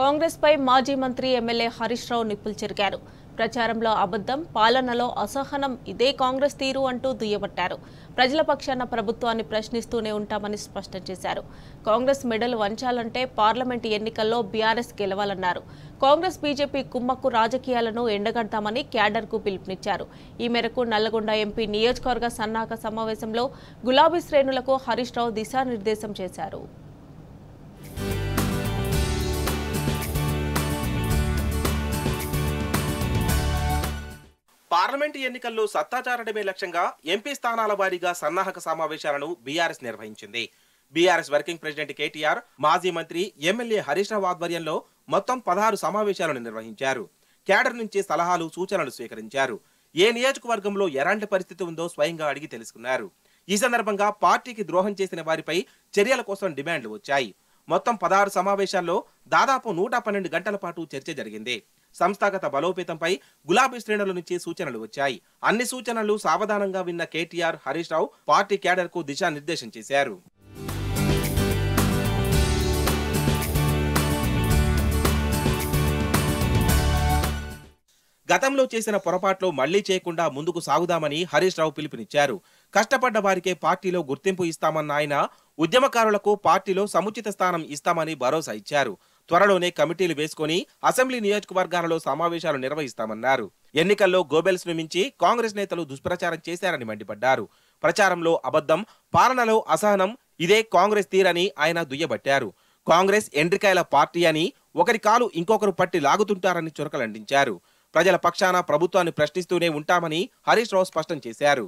కాంగ్రెస్ పై మాజీ మంత్రి ఎమ్మెల్యే హరీష్ రావు నిప్పులు చెరిగారు. ప్రచారంలో అబద్ధం, పాలనలో అసహనం ఇదే కాంగ్రెస్ తీరు అంటూ దుయ్యబట్టారు. ప్రజల పక్షాన ప్రభుత్వాన్ని ప్రశ్నిస్తూనే ఉంటామని స్పష్టం చేశారు. కాంగ్రెస్ మెడలు వంచాలంటే పార్లమెంటు ఎన్నికల్లో బీఆర్ఎస్ గెలవాలన్నారు. కాంగ్రెస్ బీజేపీ కుమ్మక్కు రాజకీయాలను ఎండగడతామని క్యాడర్కు పిలుపునిచ్చారు. ఈ మేరకు నల్లగొండ ఎంపీ నియోజకవర్గ సన్నాహక సమావేశంలో గులాబీ శ్రేణులకు హరీష్ రావు దిశానిర్దేశం చేశారు. పార్లమెంటు ఎన్నికల్లో సత్తాచారడమే లక్ష్యంగా ఎంపీ స్థానాల వారీగా సన్నాహక సమావేశాలను బీఆర్ఎస్ నిర్వహించింది. బీఆర్ఎస్ వర్కింగ్ ప్రెసిడెంట్ కేటీఆర్, మాజీ మంత్రి ఎమ్మెల్యే హరీష్ రావు ఆధ్వర్యంలో మొత్తం 16 సమావేశాలను నిర్వహించారు. క్యాడర్ నుంచి సలహాలు, సూచనలు స్వీకరించారు. ఏ నియోజకవర్గంలో ఎలాంటి పరిస్థితి ఉందో స్వయంగా అడిగి తెలుసుకున్నారు. ఈ సందర్భంగా పార్టీకి ద్రోహం చేసిన వారిపై చర్యల కోసం డిమాండ్లు వచ్చాయి. మొత్తం 16 సమావేశాల్లో దాదాపు 112 గంటల పాటు చర్చ జరిగింది. సంస్థాగత బలోపేతంపై గులాబీ శ్రేణుల నుంచి సూచనలు వచ్చాయి. అన్ని సూచనలు సావధానంగా విన్న కేటీఆర్, హరీష్ రావు పార్టీ క్యాడర్ కు దిశానిర్దేశం చేశారు. గతంలో చేసిన పొరపాట్లు మళ్లీ చేయకుండా ముందుకు సాగుదామని హరీష్ రావు పిలుపునిచ్చారు. కష్టపడ్డ వారికే పార్టీలో గుర్తింపు ఇస్తామన్న ఆయన ఉద్యమకారులకు పార్టీలో సముచిత స్థానం ఇస్తామని భరోసా ఇచ్చారు. త్వరలోనే కమిటీలు వేసుకుని అసెంబ్లీ నియోజకవర్గాలలో సమావేశాలు నిర్వహిస్తామన్నారు. ఎన్నికల్లో గోబెల్స్ ను మించి కాంగ్రెస్ నేతలు దుష్ప్రచారం చేశారని మండిపడ్డారు. ప్రచారంలో అబద్ధం, పాలనలో అసహనం ఇదే కాంగ్రెస్ తీరని ఆయన దుయ్యబట్టారు. కాంగ్రెస్ ఎండ్రికాయల పార్టీ అని ఒకరి కాలు ఇంకొకరు పట్టి లాగుతుంటారని చురకలంటించారు. ప్రజల పక్షాన ప్రభుత్వాన్ని ప్రశ్నిస్తూనే ఉంటామని హరీష్ రావు స్పష్టం చేశారు.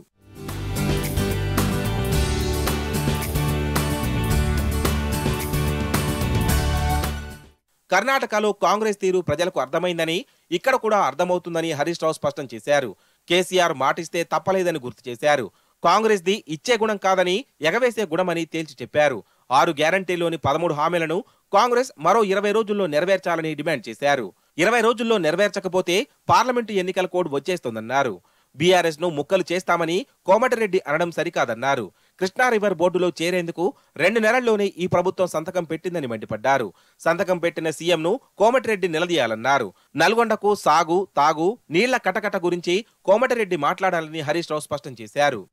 కర్ణాటకలో కాంగ్రెస్ తీరు ప్రజలకు అర్థమైందని, ఇక్కడ కూడా అర్థమవుతుందని హరీష్ రావు స్పష్టం చేశారు. కేసీఆర్ మాటిస్తే తప్పలేదని గుర్తు చేశారు. కాంగ్రెస్ ది ఇచ్చే గుణం కాదని, ఎగవేసే గుణమని తేల్చి చెప్పారు. 6 గ్యారంటీలోని 13 హామీలను కాంగ్రెస్ మరో 20 రోజుల్లో నెరవేర్చాలని డిమాండ్ చేశారు. 20 రోజుల్లో నెరవేర్చకపోతే పార్లమెంటు ఎన్నికల కోడ్ వచ్చేస్తోందన్నారు. బీఆర్ఎస్ ను ముక్కలు చేస్తామని కోమటిరెడ్డి అనడం సరికాదన్నారు. కృష్ణా రివర్ బోర్డులో చేరేందుకు 2 నెలల్లోనే ఈ ప్రభుత్వం సంతకం పెట్టిందని మండిపడ్డారు. సంతకం పెట్టిన సీఎంను కోమటిరెడ్డి నిలదీయాలన్నారు. నల్గొండకు సాగు, తాగు, నీళ్ల కటకట గురించి కోమటిరెడ్డి మాట్లాడాలని హరీష్ రావు స్పష్టం చేశారు.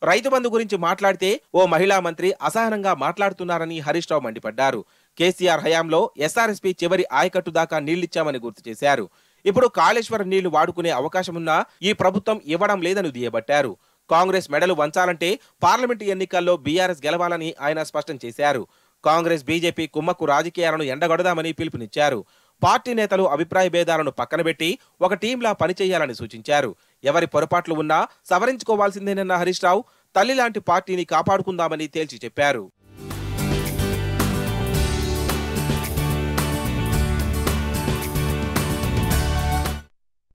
రైతు బంధు గురించి మాట్లాడితే ఓ మహిళా మంత్రి అసహనంగా మాట్లాడుతున్నారని హరీష్ రావు మండిపడ్డారు. కేసీఆర్ హయాంలో ఎస్ఆర్ఎస్పీ చివరి ఆయకట్టు దాకా నీళ్లిచ్చామని గుర్తు చేశారు. ఇప్పుడు కాళేశ్వరం నీళ్లు వాడుకునే అవకాశమున్నా ఈ ప్రభుత్వం ఇవ్వడం లేదని దుయ్యబట్టారు. కాంగ్రెస్ మెడలు వంచాలంటే పార్లమెంటు ఎన్నికల్లో బీఆర్ఎస్ గెలవాలని ఆయన స్పష్టం చేశారు. కాంగ్రెస్ బీజేపీ కుమ్మక్కు రాజకీయాలను ఎండగొడదామని పిలుపునిచ్చారు. పార్టీ నేతలు అభిప్రాయ భేదాలను పక్కనబెట్టి ఒక టీంలా పనిచేయాలని సూచించారు. ఎవరి పొరపాట్లు ఉన్నా సవరించుకోవాల్సిందేనన్న హరీష్ రావు తల్లి లాంటి పార్టీని కాపాడుకుందామని తేల్చి చెప్పారు.